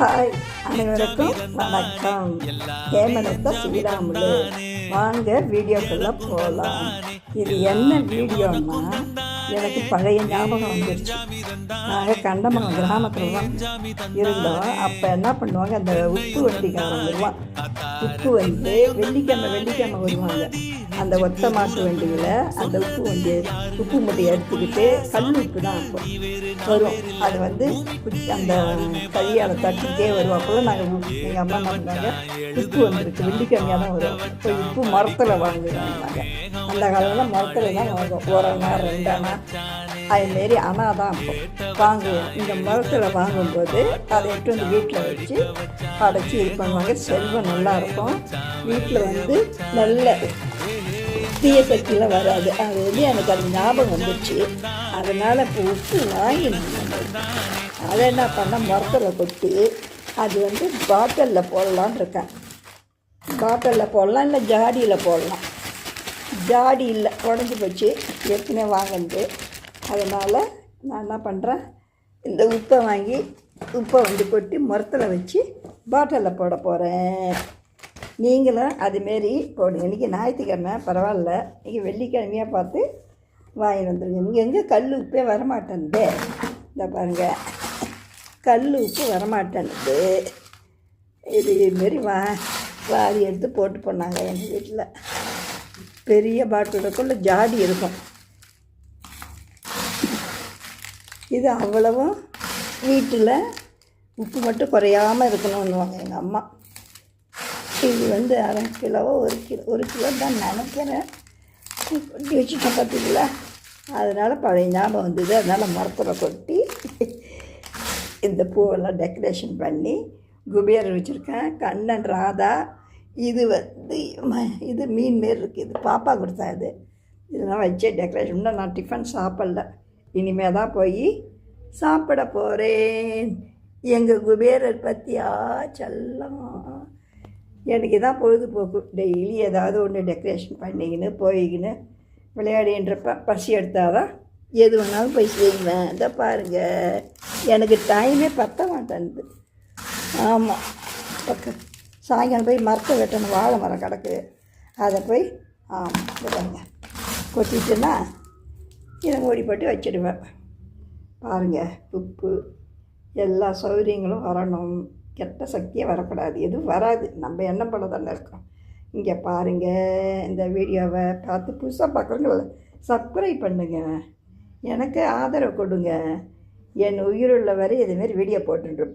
Hi, அனைவருக்கும் வணக்கம். ஹேமலதா ஸ்ரீராமுலு. வாங்க வீடியோக்குள்ளே போகலாம். இது என்ன வீடியோன்னா, எனக்கு பழைய ஞாபகம் வந்துடுச்சு. நாங்கள் கண்டமனம் கிராமத்தில் தான் இருந்தோம். அப்போ என்ன பண்ணுவாங்க, அந்த உப்பு வண்டிக்காரன் வருவான். உப்பு வந்து வெள்ளிக்கிழமை வருவாங்க. அந்த ஒத்த மாட்டு வண்டியில் அந்த உப்பு மூட்டையை எடுத்துக்கிட்டு கல் உப்பு தான் வரும். அது வந்து அந்த கையால் தட்டிகிட்டே வருவாக்குள்ள நாங்கள் எங்கள் அம்மா என்ன பண்ணாங்க, உப்பு வந்துருக்கு வெள்ளிக்கிழமையாக தான் வரும். இப்போ உப்பு மரத்தில் வாங்குவாங்க. அந்த காலத்தில் மரத்தில் தான் வாங்குவோம். ஒரு அணா 2 அணா அதுமாரி அணா தான் அப்போ வாங்குவோம். இந்த மரத்தில் வாங்கும்போது அதை எடுத்து வந்து வீட்டில் வச்சு அடைச்சி இது பண்ணுவாங்க. செல்வம் நல்லாயிருக்கும். வீட்டில் வந்து நல்ல தீய சக்தியில் வராது. அது வந்து எனக்கு அது ஞாபகம் வந்துச்சு. அதனால் இப்போ உப்பு வாங்கி அதை என்ன பண்ணால் மரத்தில் கொட்டி அது வந்து பாட்டிலில் போடலான்னு இருக்கேன். பாட்டிலில் போடலாம், இல்லை ஜாடியில் போடலாம். ஜாடி இல்லை, உடஞ்சி போச்சு ஏற்கனவே வாங்கினது. அதனால் நான் என்ன பண்ணுறேன், இந்த உப்பை வாங்கி உப்பை வந்து கொட்டி மரத்தில் வச்சு பாட்டிலில் போட போகிறேன். நீங்களும் அதுமாரி போடுங்க. இன்றைக்கி ஞாயிற்றுக்கிழமை பரவாயில்ல, இன்றைக்கி வெள்ளிக்கிழமையாக பார்த்து வாங்கி வந்துடுங்க. இங்கே எங்கே கல் உப்பே வரமாட்டேன்து. இந்த பாருங்கள், கல் உப்பு வரமாட்டேன்து. இதுமாரி வாரி எடுத்து போட்டு போனாங்க. எங்கள் வீட்டில் பெரிய பாட்டிலுக்குள்ளே ஜாடி இருக்கும். இது அவ்வளவும் வீட்டில் உப்பு மட்டும் குறையாமல் இருக்கணும்னுவாங்க எங்கள் அம்மா. இது வந்து அரை கிலோவோ 1 கிலோ தான் நினைக்கிறேன். கொட்டி வச்சுட்டேன் பார்த்திங்களா. அதனால் பழைய ஞாபகம் வந்தது. அதனால் மரத்தில் கொட்டி இந்த பூவெல்லாம் டெக்கரேஷன் பண்ணி குபேரர் வச்சுருக்கேன். கண்ணன், ராதா. இது வந்து இது மீன் மாரி இருக்குது. இது பாப்பா கொடுத்தா. இதெல்லாம் வச்சு டெக்கரேஷன். இன்னும் நான் டிஃபன் சாப்பிடல, இனிமேல் தான் போய் சாப்பிட போகிறேன். எங்கள் குபேரர் பற்றியா செல்லம். எனக்கு தான் பொழுதுபோக்கு. டெய்லி ஏதாவது ஒன்று டெக்கரேஷன் பண்ணிக்கின்னு போய்க்கின்னு விளையாடின்றப்ப பசி எடுத்தால் தான் எது வேணாலும் போய் செய்வேன். இதை பாருங்கள், எனக்கு டைமே பற்ற மாட்டேன்து. ஆமாம், பக்கம் சாயங்காலம் போய் மரத்தை வெட்டணும். வாழை மரம் கிடக்கு, அதை போய் இதை பாருங்க கொட்டிட்டுன்னா இதை மூடி போட்டு வச்சுடுவேன். பாருங்கள், உப்பு எல்லா சௌகரியங்களும் வரணும். கெட்ட சக்தியே வரக்கூடாது. எதுவும் வராது. நம்ம எண்ணம் பண்ண தானே இருக்கோம். இங்கே பாருங்கள், இந்த வீடியோவை பார்த்து புதுசாக பார்க்குறவங்கள சப்ஸ்கிரைப் பண்ணுங்கள். எனக்கு ஆதரவு கொடுங்க. என் உயிருள்ள வரை இதுமாரி வீடியோ போட்டுருப்பேன்.